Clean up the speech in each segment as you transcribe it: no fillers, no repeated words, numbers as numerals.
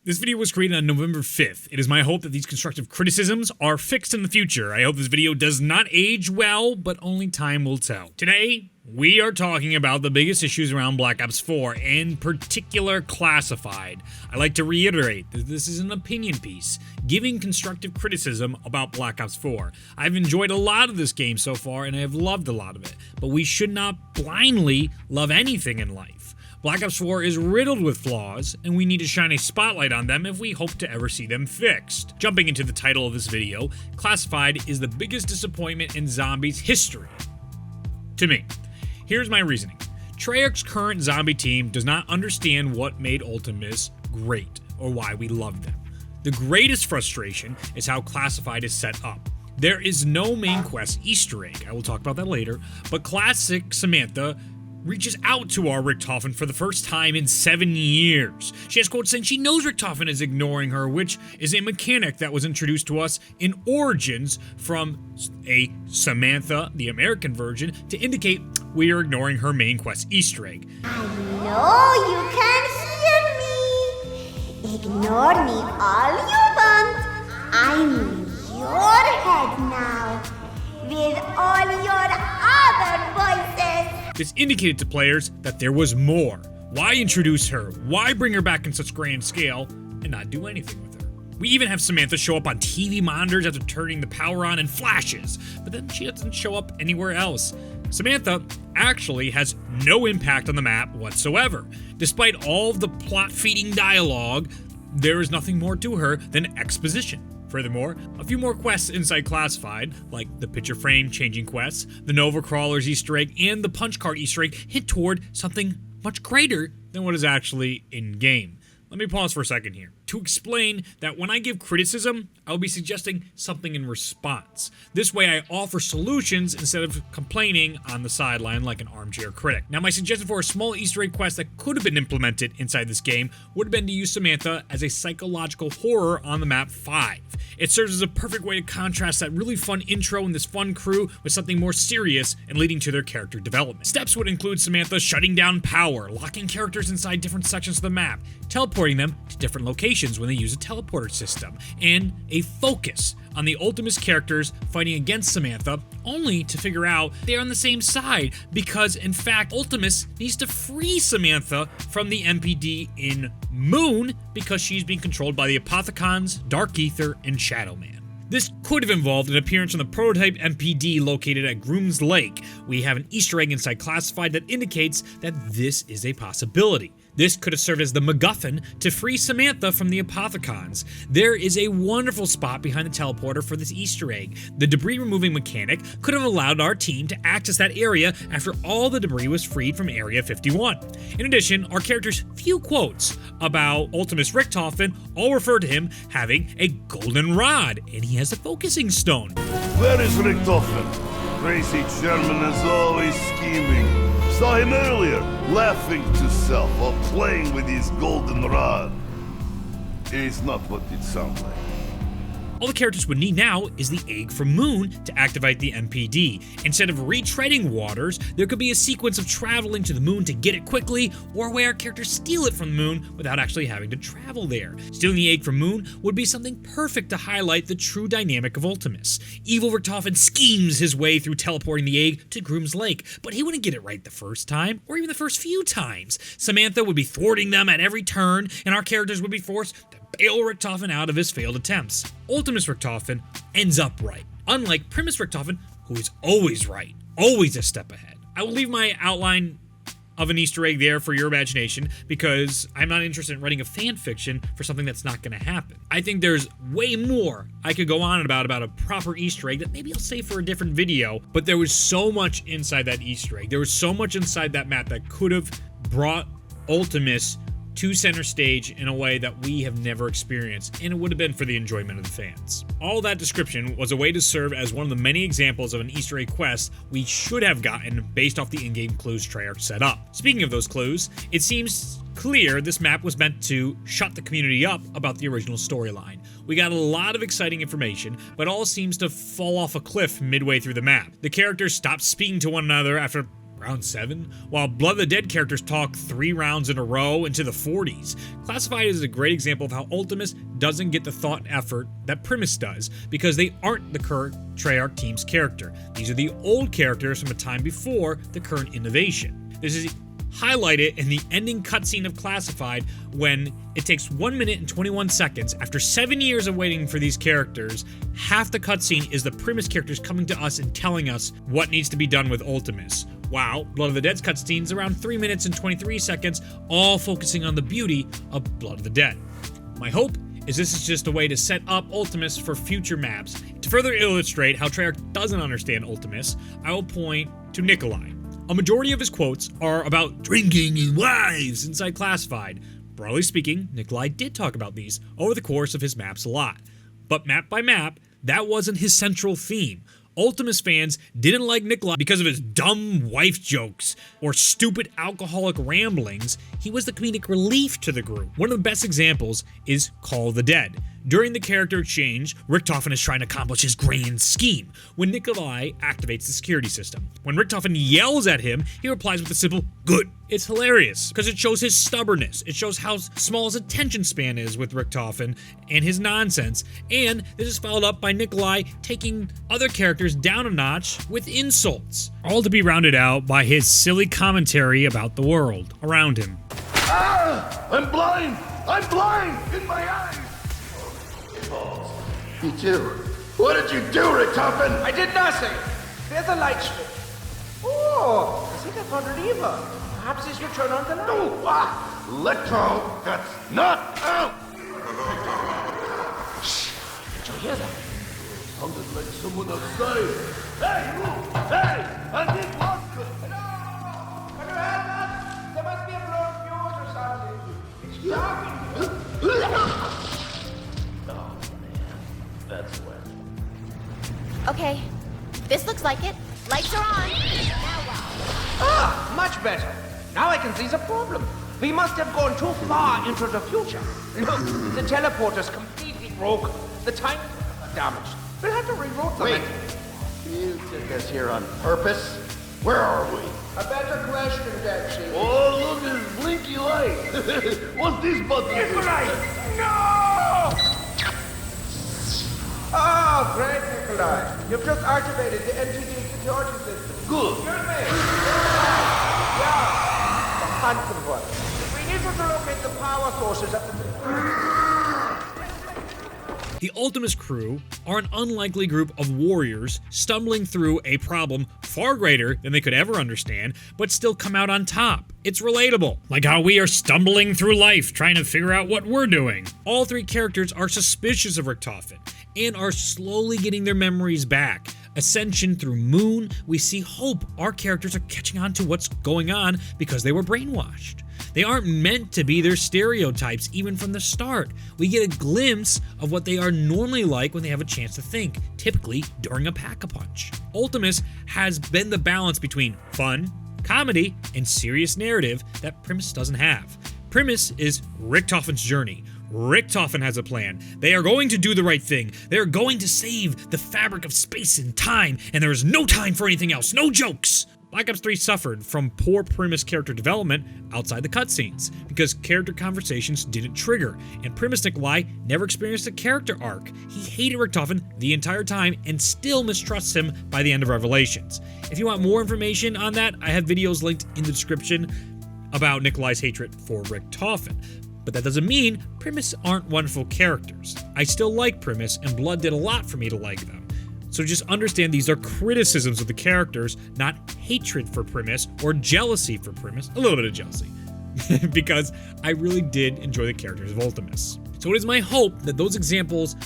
This video was created on November 5th. It is my hope that these constructive criticisms are fixed in the future. I hope this video does not age well, but only time will tell. Today, we are talking about the biggest issues around Black Ops 4, in particular Classified. I like to reiterate that this is an opinion piece, giving constructive criticism about Black Ops 4. I've enjoyed a lot of this game so far, and I have loved a lot of it, but we should not blindly love anything in life. Black Ops 4 is riddled with flaws, and we need to shine a spotlight on them if we hope to ever see them fixed. Jumping into the title of this video, Classified is the biggest disappointment in zombies history. To me. Here's my reasoning. Treyarch's current zombie team does not understand what made Ultimis great, or why we love them. The greatest frustration is how Classified is set up. There is no main quest Easter egg, I will talk about that later, but classic Samantha reaches out to our Richtofen for the first time in 7 years. She has quotes saying she knows Richtofen is ignoring her, which is a mechanic that was introduced to us in Origins from a Samantha, the American version, to indicate we are ignoring her main quest Easter egg. I know you can hear me. Ignore me all you want. I'm in your head now, with all your other voices. This indicated to players that there was more. Why introduce her? Why bring her back in such grand scale and not do anything with her? We even have Samantha show up on TV monitors after turning the power on in flashes, but then she doesn't show up anywhere else. Samantha actually has no impact on the map whatsoever. Despite all of the plot-feeding dialogue, there is nothing more to her than exposition. Furthermore, a few more quests inside Classified, like the picture frame changing quests, the Nova Crawlers Easter egg, and the punch card Easter egg, hint toward something much greater than what is actually in-game. Let me pause for a second here to explain that when I give criticism, I'll be suggesting something in response. This way I offer solutions instead of complaining on the sideline like an armchair critic. Now my suggestion for a small Easter egg quest that could have been implemented inside this game would have been to use Samantha as a psychological horror on the map 5. It serves as a perfect way to contrast that really fun intro and this fun crew with something more serious and leading to their character development. Steps would include Samantha shutting down power, locking characters inside different sections of the map, teleporting them to different locations when they use a teleporter system, and a focus on the Ultimis characters fighting against Samantha, only to figure out they're on the same side, because in fact Ultimis needs to free Samantha from the MPD in Moon because she's being controlled by the Apothecons, Dark Ether, and Shadowman. This could have involved an appearance on the prototype MPD located at Groom's Lake. We have an Easter egg inside Classified that indicates that this is a possibility. This could have served as the MacGuffin to free Samantha from the Apothecons. There is a wonderful spot behind the teleporter for this Easter egg. The debris removing mechanic could have allowed our team to access that area after all the debris was freed from Area 51. In addition, our character's few quotes about Ultimis-Richtofen all refer to him having a golden rod, and he has a focusing stone. Where is Richtofen? Crazy German is always scheming. Saw him earlier, laughing to self while playing with his golden rod. It's not what it sounds like. All the characters would need now is the egg from Moon to activate the MPD. Instead of retreading waters, there could be a sequence of traveling to the Moon to get it quickly, or where our characters steal it from the Moon without actually having to travel there. Stealing the egg from Moon would be something perfect to highlight the true dynamic of Ultimis. Evil Richtofen schemes his way through teleporting the egg to Groom's Lake, but he wouldn't get it right the first time, or even the first few times. Samantha would be thwarting them at every turn, and our characters would be forced to bail Richtofen out of his failed attempts. Ultimis-Richtofen ends up right, unlike Primus-Richtofen, who is always right, always a step ahead. I will leave my outline of an Easter egg there for your imagination, because I'm not interested in writing a fan fiction for something that's not going to happen. I think there's way more I could go on about a proper Easter egg that maybe I'll save for a different video, but there was so much inside that Easter egg. There was so much inside that map that could have brought Ultimis to center stage in a way that we have never experienced, and it would have been for the enjoyment of the fans. All that description was a way to serve as one of the many examples of an Easter egg quest we should have gotten based off the in-game clues Treyarch set up. Speaking of those clues, it seems clear this map was meant to shut the community up about the original storyline. We got a lot of exciting information, but all seems to fall off a cliff midway through the map. The characters stopped speaking to one another after round 7, while Blood of the Dead characters talk 3 rounds in a row into the 40s. Classified is a great example of how Ultimis doesn't get the thought and effort that Primus does, because they aren't the current Treyarch team's character. These are the old characters from a time before the current innovation. This is highlighted in the ending cutscene of Classified, when it takes 1 minute and 21 seconds. After 7 years of waiting for these characters, half the cutscene is the Primus characters coming to us and telling us what needs to be done with Ultimis. Wow, Blood of the Dead's cutscene's around 3 minutes and 23 seconds, all focusing on the beauty of Blood of the Dead. My hope is this is just a way to set up Ultimis for future maps. To further illustrate how Treyarch doesn't understand Ultimis, I will point to Nikolai. A majority of his quotes are about drinking and wives inside Classified. Broadly speaking, Nikolai did talk about these over the course of his maps a lot. But map by map, that wasn't his central theme. Ultimis fans didn't like Nikolai because of his dumb wife jokes or stupid alcoholic ramblings. He was the comedic relief to the group. One of the best examples is Call of the Dead. During the character exchange, Richtofen is trying to accomplish his grand scheme when Nikolai activates the security system. When Richtofen yells at him, he replies with a simple, "Good." It's hilarious because it shows his stubbornness. It shows how small his attention span is with Richtofen and his nonsense. And this is followed up by Nikolai taking other characters down a notch with insults, all to be rounded out by his silly commentary about the world around him. Ah! I'm blind! I'm blind! In my eyes! Me too. What did you do, Richtofen? I did nothing. There's a light switch. Oh, I think I found a lever. Perhaps this will turn on the light. No! Let go! That's not out! Did you hear that? Sounded like someone outside. Hey, you! Hey! I need vodka! Hello? Can you help us? There must be a blown fuse or something. It's dark in here. Oh, man. That's wet. Okay, this looks like it. Lights are on. Now what? Ah, much better. Now I can see the problem. We must have gone too far into the future. Look, the teleporter's completely broken. The time damaged. We'll have to reroute them. Wait. You took us here on purpose? Where are we? A better question, Dexy. Oh, look at his blinky light! What's this button? Nikolai! No! Oh, great, Nikolai. You've just activated the NTD security system. Good. Excuse me. Yeah. The hunt can work. We need to locate the power sources at the... The Ultimis crew are an unlikely group of warriors stumbling through a problem far greater than they could ever understand, but still come out on top. It's relatable, like how we are stumbling through life trying to figure out what we're doing. All 3 characters are suspicious of Richtofen and are slowly getting their memories back. Ascension through Moon, we see hope. Our characters are catching on to what's going on because they were brainwashed. They aren't meant to be their stereotypes even from the start. We get a glimpse of what they are normally like when they have a chance to think, typically during a pack-a-punch. Ultimis has been the balance between fun, comedy, and serious narrative that Primus doesn't have. Primus is Richtofen's journey. Richtofen has a plan. They are going to do the right thing. They are going to save the fabric of space and time, and there is no time for anything else. No jokes! Black Ops 3 suffered from poor Primus character development outside the cutscenes because character conversations didn't trigger, and Primus Nikolai never experienced a character arc. He hated Richtofen the entire time and still mistrusts him by the end of Revelations. If you want more information on that, I have videos linked in the description about Nikolai's hatred for Richtofen. But that doesn't mean Primus aren't wonderful characters. I still like Primus, and Blood did a lot for me to like them. So just understand these are criticisms of the characters, not hatred for Primus or jealousy for Primus. A little bit of jealousy. Because I really did enjoy the characters of Ultimis. So it is my hope that those examples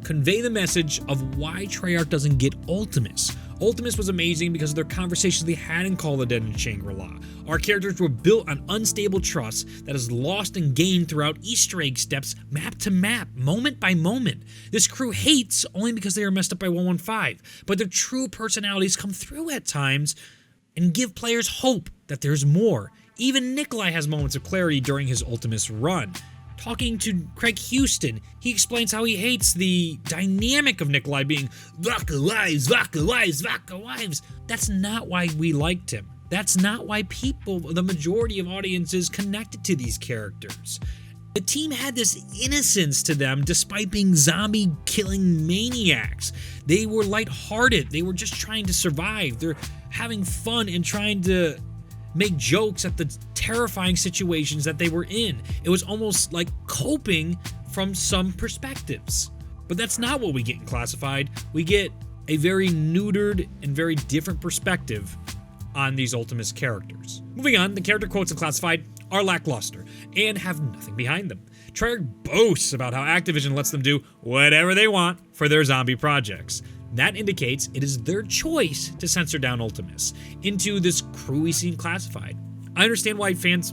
convey the message of why Treyarch doesn't get Ultimis. Ultimis was amazing because of their conversations they had in Call of the Dead and Shangri-La. Our characters were built on unstable trust that is lost and gained throughout Easter egg steps, map to map, moment by moment. This crew hates only because they are messed up by 115, but their true personalities come through at times and give players hope that there's more. Even Nikolai has moments of clarity during his Ultimis run. Talking to Craig Houston, he explains how he hates the dynamic of Nikolai being Vodka wives, Vodka wives, Vodka wives. That's not why we liked him. That's not why people, the majority of audiences, connected to these characters. The team had this innocence to them despite being zombie-killing maniacs. They were lighthearted. They were just trying to survive. They're having fun and trying to make jokes at the terrifying situations that they were in. It was almost like coping from some perspectives. But that's not what we get in Classified. We get a very neutered and very different perspective on these Ultimis characters. Moving on, the character quotes in Classified are lackluster and have nothing behind them. Treyarch boasts about how Activision lets them do whatever they want for their zombie projects. That indicates it is their choice to censor down Ultimis into this crew we see in Classified. I understand why fans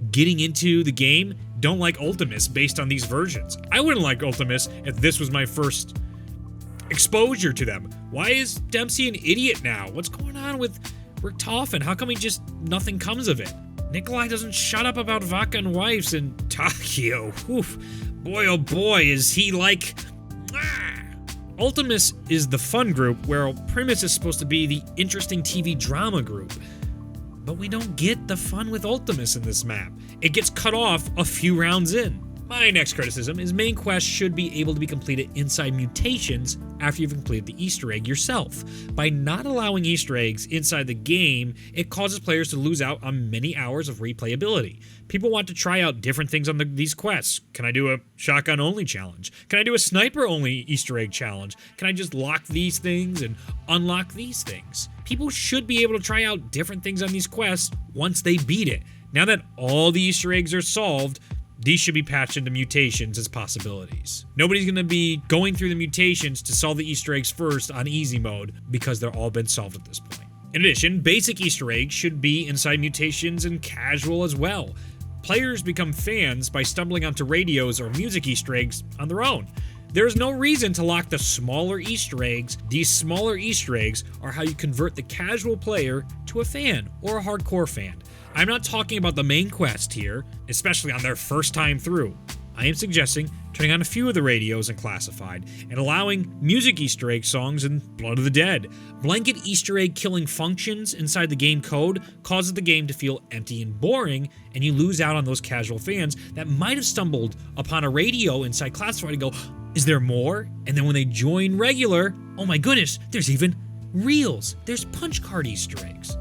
getting into the game don't like Ultimis based on these versions. I wouldn't like Ultimis if this was my first exposure to them. Why is Dempsey an idiot now? What's going on with Richtofen? How come nothing comes of it? Nikolai doesn't shut up about vodka and wives, and Takio, oof, boy oh boy, is he like... Ultimis is the fun group, where Primus is supposed to be the interesting TV drama group. But we don't get the fun with Ultimis in this map. It gets cut off a few rounds in. My next criticism is main quests should be able to be completed inside mutations after you've completed the Easter egg yourself. By not allowing Easter eggs inside the game, it causes players to lose out on many hours of replayability. People want to try out different things on these quests. Can I do a shotgun only challenge? Can I do a sniper only Easter egg challenge? Can I just lock these things and unlock these things? People should be able to try out different things on these quests once they beat it. Now that all the Easter eggs are solved, these should be patched into mutations as possibilities. Nobody's going to be going through the mutations to solve the Easter eggs first on easy mode because they're all been solved at this point. In addition, basic Easter eggs should be inside mutations and casual as well. Players become fans by stumbling onto radios or music Easter eggs on their own. There is no reason to lock the smaller Easter eggs. These smaller Easter eggs are how you convert the casual player to a fan or a hardcore fan. I'm not talking about the main quest here, especially on their first time through. I am suggesting turning on a few of the radios in Classified and allowing music Easter egg songs in Blood of the Dead. Blanket Easter egg killing functions inside the game code causes the game to feel empty and boring, and you lose out on those casual fans that might have stumbled upon a radio inside Classified and go, is there more? And then when they join regular, oh my goodness, there's even reels. There's punch card Easter eggs.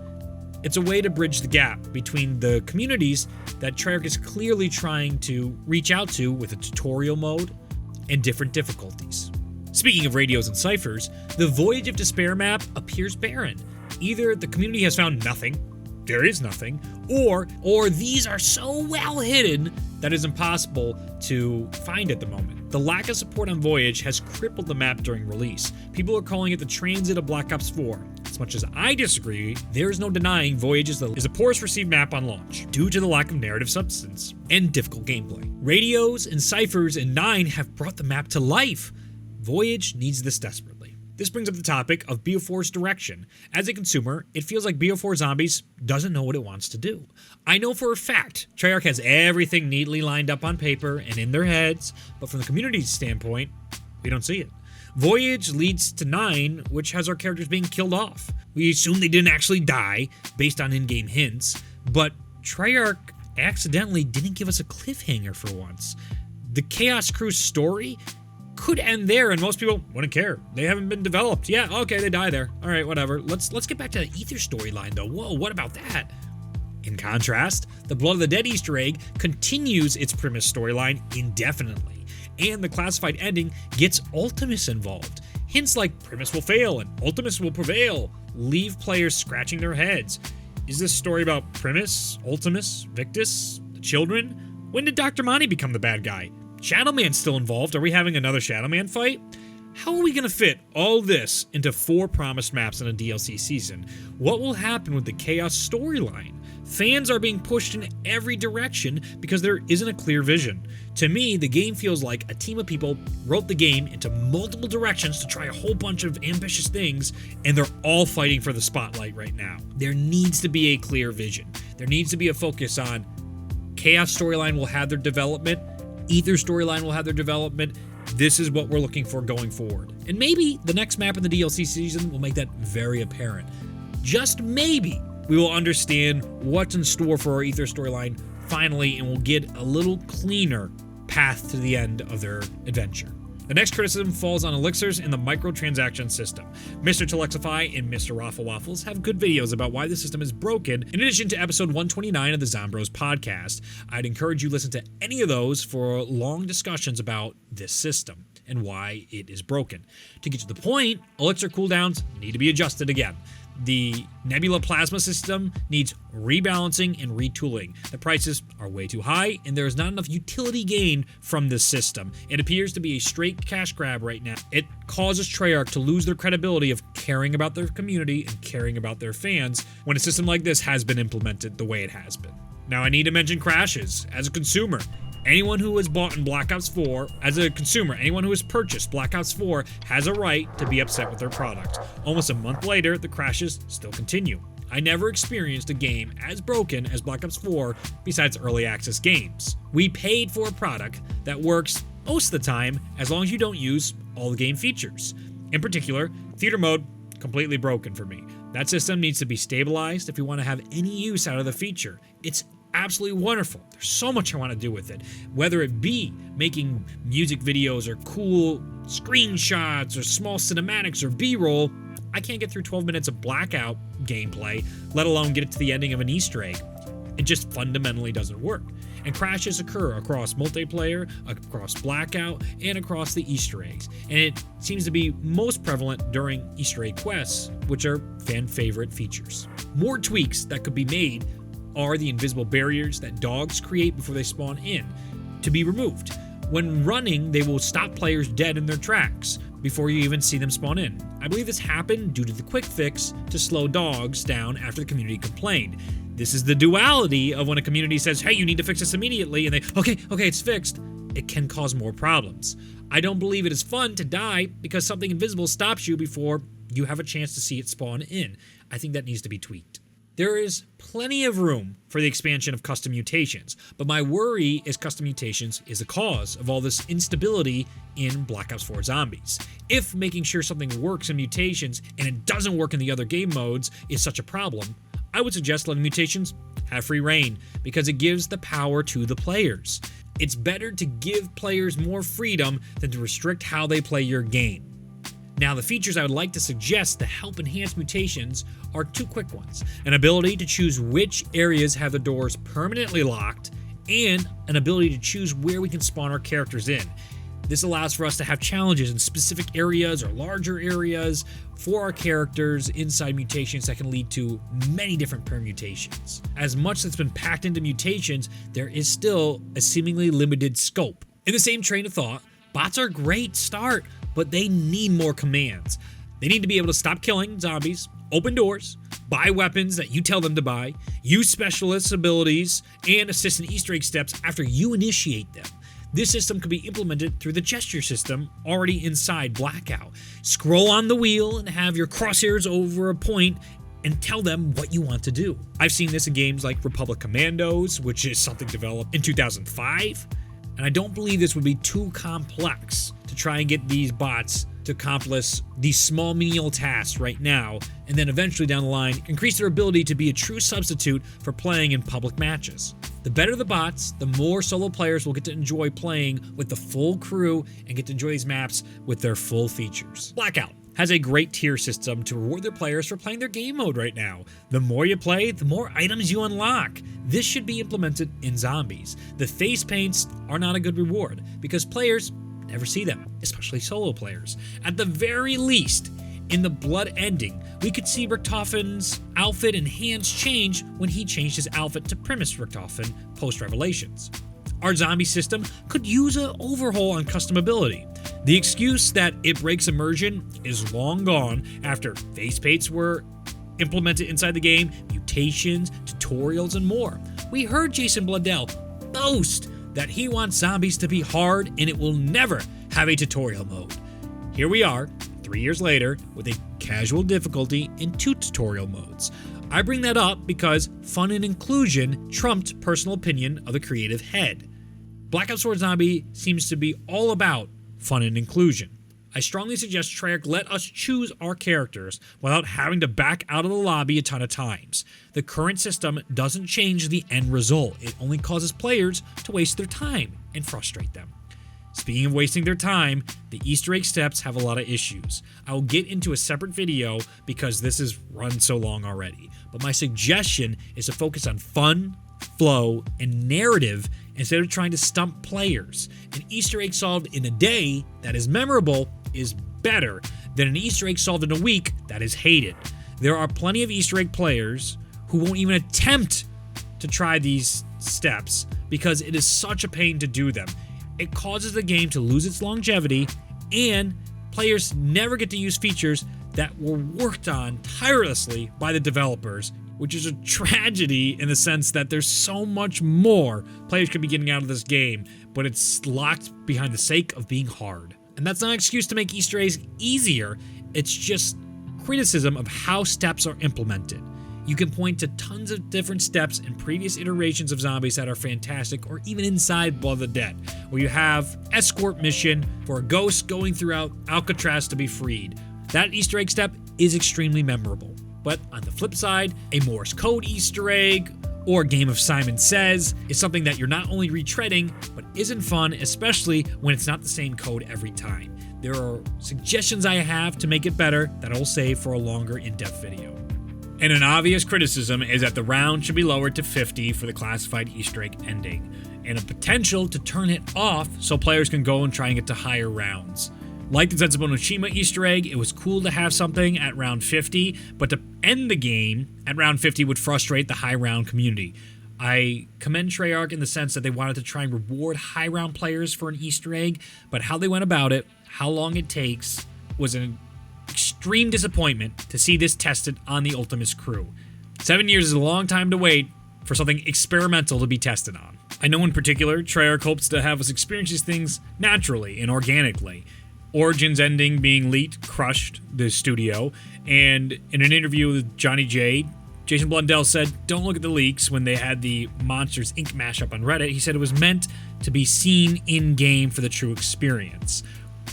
It's a way to bridge the gap between the communities that Treyarch is clearly trying to reach out to with a tutorial mode and different difficulties. Speaking of radios and ciphers, the Voyage of Despair map appears barren. Either the community has found nothing, there is nothing, or these are so well hidden that it's impossible to find at the moment. The lack of support on Voyage has crippled the map during release. People are calling it the transit of Black Ops 4. As much as I disagree, there is no denying Voyage is a poorest received map on launch, due to the lack of narrative substance and difficult gameplay. Radios and ciphers in 9 have brought the map to life. Voyage needs this desperately. This brings up the topic of BO4's direction. As a consumer, it feels like BO4 Zombies doesn't know what it wants to do. I know for a fact Treyarch has everything neatly lined up on paper and in their heads, but from the community's standpoint, we don't see it. Voyage leads to 9, which has our characters being killed off. We assume they didn't actually die, based on in-game hints, but Treyarch accidentally didn't give us a cliffhanger for once. The Chaos Crew's story could end there, and most people wouldn't care. They haven't been developed. Yeah, okay, they die there. All right, whatever. Let's get back to the Ether storyline, though. Whoa, what about that? In contrast, the Blood of the Dead Easter egg continues its Primus storyline indefinitely, and the Classified ending gets Ultimis involved. Hints like Primus will fail and Ultimis will prevail leave players scratching their heads. Is this story about Primus, Ultimis, Victus, the children? When did Dr. Monty become the bad guy? Shadow Man's still involved. Are we having another Shadow Man fight? How are we going to fit all this into 4 promised maps in a DLC season? What will happen with the Chaos storyline? Fans are being pushed in every direction because there isn't a clear vision. To me, the game feels like a team of people wrote the game into multiple directions to try a whole bunch of ambitious things, and they're all fighting for the spotlight right now. There needs to be a clear vision. There needs to be a focus on Chaos storyline will have their development, Ether storyline will have their development. This is what we're looking for going forward. And maybe the next map in the DLC season will make that very apparent. Just maybe we will understand what's in store for our Ether storyline finally, and we'll get a little cleaner path to the end of their adventure. The next criticism falls on Elixirs and the microtransaction system. Mr. Telexify and Mr. Raffle Waffles have good videos about why the system is broken, in addition to episode 129 of the Zombros podcast. I'd encourage you to listen to any of those for long discussions about this system and why it is broken. To get to the point, Elixir cooldowns need to be adjusted again. The Nebula Plasma system needs rebalancing and retooling. The prices are way too high, and there is not enough utility gained from this system. It appears to be a straight cash grab right now. It causes Treyarch to lose their credibility of caring about their community and caring about their fans when a system like this has been implemented the way it has been. Now, I need to mention crashes. As a consumer, anyone who has bought in Black Ops 4, anyone who has purchased Black Ops 4 has a right to be upset with their product. Almost a month later, the crashes still continue. I never experienced a game as broken as Black Ops 4 besides early access games. We paid for a product that works most of the time as long as you don't use all the game features. In particular, theater mode, completely broken for me. That system needs to be stabilized if we want to have any use out of the feature. It's absolutely wonderful. There's so much I want to do with it. Whether it be making music videos or cool screenshots or small cinematics or B-roll, I can't get through 12 minutes of Blackout gameplay, let alone get it to the ending of an Easter egg. It just fundamentally doesn't work. And crashes occur across multiplayer, across Blackout, and across the Easter eggs. And it seems to be most prevalent during Easter egg quests, which are fan favorite features. More tweaks that could be made are the invisible barriers that dogs create before they spawn in to be removed. When running, they will stop players dead in their tracks before you even see them spawn in. I believe this happened due to the quick fix to slow dogs down after the community complained. This is the duality of when a community says, hey, you need to fix this immediately, and they, okay, it's fixed. It can cause more problems. I don't believe it is fun to die because something invisible stops you before you have a chance to see it spawn in. I think that needs to be tweaked. There is plenty of room for the expansion of custom mutations, but my worry is custom mutations is the cause of all this instability in Black Ops 4 Zombies. If making sure something works in mutations and it doesn't work in the other game modes is such a problem, I would suggest letting mutations have free reign because it gives the power to the players. It's better to give players more freedom than to restrict how they play your game. Now, the features I would like to suggest to help enhance mutations are two quick ones. An ability to choose which areas have the doors permanently locked, and an ability to choose where we can spawn our characters in. This allows for us to have challenges in specific areas or larger areas for our characters inside mutations that can lead to many different permutations. As much that's been packed into mutations, there is still a seemingly limited scope. In the same train of thought, bots are a great start, but they need more commands. They need to be able to stop killing zombies, open doors, buy weapons that you tell them to buy, use specialist abilities, and assist in Easter egg steps after you initiate them. This system could be implemented through the gesture system already inside Blackout. Scroll on the wheel and have your crosshairs over a point and tell them what you want to do. I've seen this in games like Republic Commandos, which is something developed in 2005, and I don't believe this would be too complex to try and get these bots to accomplish these small menial tasks right now, and then eventually down the line, increase their ability to be a true substitute for playing in public matches. The better the bots, the more solo players will get to enjoy playing with the full crew and get to enjoy these maps with their full features. Blackout has a great tier system to reward their players for playing their game mode right now. The more you play, the more items you unlock. This should be implemented in Zombies. The face paints are not a good reward because players never see them, especially solo players. At the very least, in the Blood ending, we could see Richtofen's outfit and hands change when he changed his outfit to Primus Richtofen post-Revelations. Our zombie system could use an overhaul on customability. The excuse that it breaks immersion is long gone after face paints were implemented inside the game, mutations, tutorials, and more. We heard Jason Bladell boast that he wants zombies to be hard and it will never have a tutorial mode. Here we are, 3 years later, with a casual difficulty in 2 tutorial modes. I bring that up because fun and inclusion trumped personal opinion of the creative head. Black Ops 4 Zombie seems to be all about fun and inclusion. I strongly suggest Treyarch let us choose our characters without having to back out of the lobby a ton of times. The current system doesn't change the end result, it only causes players to waste their time and frustrate them. Speaking of wasting their time, the Easter egg steps have a lot of issues. I will get into a separate video because this has run so long already, but my suggestion is to focus on fun, flow, and narrative instead of trying to stump players. An Easter egg solved in a day that is memorable is better than an Easter egg solved in a week that is hated. There are plenty of Easter egg players who won't even attempt to try these steps because it is such a pain to do them. It causes the game to lose its longevity, and players never get to use features that were worked on tirelessly by the developers, which is a tragedy in the sense that there's so much more players could be getting out of this game, but it's locked behind the sake of being hard. And that's not an excuse to make Easter eggs easier, it's just criticism of how steps are implemented. You can point to tons of different steps in previous iterations of zombies that are fantastic, or even inside Blood of the Dead, where you have escort mission for a ghost going throughout Alcatraz to be freed. That Easter egg step is extremely memorable. But on the flip side, a Morse code Easter egg or Game of Simon Says is something that you're not only retreading, but isn't fun, especially when it's not the same code every time. There are suggestions I have to make it better that I'll save for a longer in-depth video. And an obvious criticism is that the round should be lowered to 50 for the classified Easter egg ending, and a potential to turn it off so players can go and try and get to higher rounds. Like the Zetsubo no Shima Easter egg, it was cool to have something at round 50, but to end the game at round 50 would frustrate the high round community. I commend Treyarch in the sense that they wanted to try and reward high round players for an Easter egg, but how they went about it, how long it takes, was an extreme disappointment to see this tested on the Ultimis crew. 7 years is a long time to wait for something experimental to be tested on. I know in particular, Treyarch hopes to have us experience these things naturally and organically. Origin's ending being leaked crushed the studio, and in an interview with Johnny J, Jason Blundell said, "Don't look at the leaks." When they had the Monsters Inc. mashup on Reddit, he said it was meant to be seen in-game for the true experience.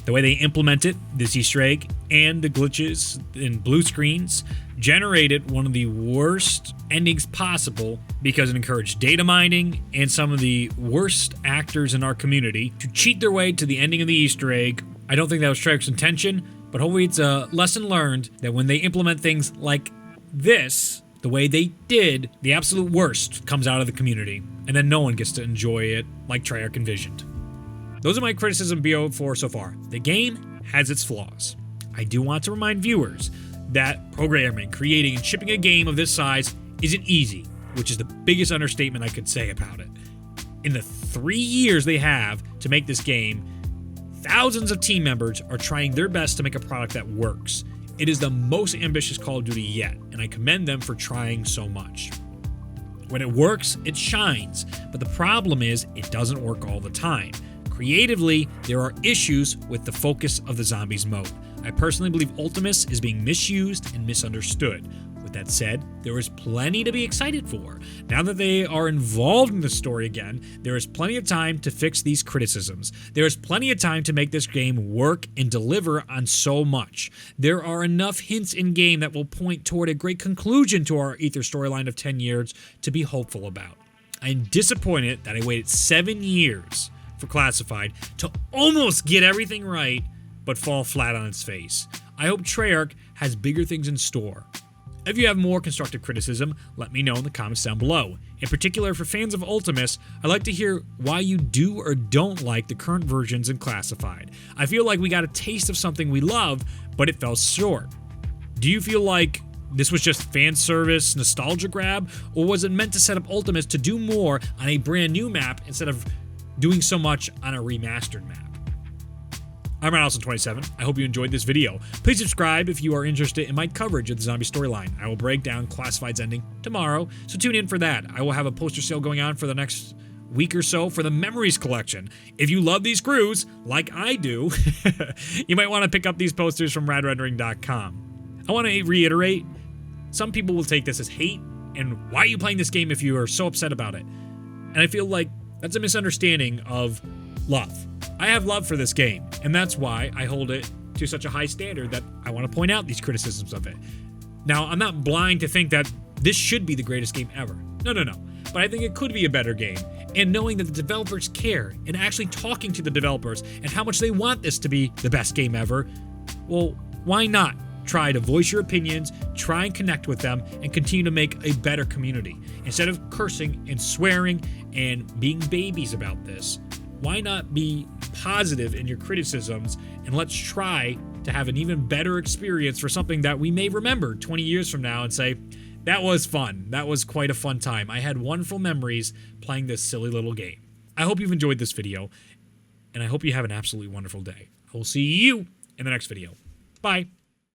The way they implemented this Easter egg and the glitches in blue screens generated one of the worst endings possible because it encouraged data mining and some of the worst actors in our community to cheat their way to the ending of the Easter egg. I don't think that was Treyarch's intention, but hopefully it's a lesson learned that when they implement things like this, the way they did, the absolute worst comes out of the community, and then no one gets to enjoy it like Treyarch envisioned. Those are my criticism BO4 so far. The game has its flaws. I do want to remind viewers that programming, creating, and shipping a game of this size isn't easy, which is the biggest understatement I could say about it. In the 3 years they have to make this game, thousands of team members are trying their best to make a product that works. It is the most ambitious Call of Duty yet, and I commend them for trying so much. When it works, it shines, but the problem is it doesn't work all the time. Creatively, there are issues with the focus of the zombies mode. I personally believe Ultimis is being misused and misunderstood. With that said, there is plenty to be excited for. Now that they are involved in the story again, there is plenty of time to fix these criticisms. There is plenty of time to make this game work and deliver on so much. There are enough hints in game that will point toward a great conclusion to our Ether storyline of 10 years to be hopeful about. I'm disappointed that I waited 7 years for Classified to almost get everything right, but fall flat on its face. I hope Treyarch has bigger things in store. If you have more constructive criticism, let me know in the comments down below. In particular, for fans of Ultimis, I'd like to hear why you do or don't like the current versions in Classified. I feel like we got a taste of something we love, but it fell short. Do you feel like this was just fan service, nostalgia grab, or was it meant to set up Ultimis to do more on a brand new map instead of doing so much on a remastered map? I'm Ronaldson27. I hope you enjoyed this video. Please subscribe if you are interested in my coverage of the zombie storyline. I will break down Classified's ending tomorrow, so tune in for that. I will have a poster sale going on for the next week or so for the Memories collection. If you love these crews, like I do, you might want to pick up these posters from radrendering.com. I want to reiterate, some people will take this as hate, and why are you playing this game if you are so upset about it? And I feel like that's a misunderstanding of love. I have love for this game, and that's why I hold it to such a high standard that I want to point out these criticisms of it. Now, I'm not blind to think that this should be the greatest game ever. No. But I think it could be a better game. And knowing that the developers care, and actually talking to the developers, and how much they want this to be the best game ever, well, why not try to voice your opinions, try and connect with them, and continue to make a better community? Instead of cursing and swearing and being babies about this, why not be positive in your criticisms, and let's try to have an even better experience for something that we may remember 20 years from now and say, that was fun. That was quite a fun time. I had wonderful memories playing this silly little game. I hope you've enjoyed this video, and I hope you have an absolutely wonderful day. I will see you in the next video. Bye.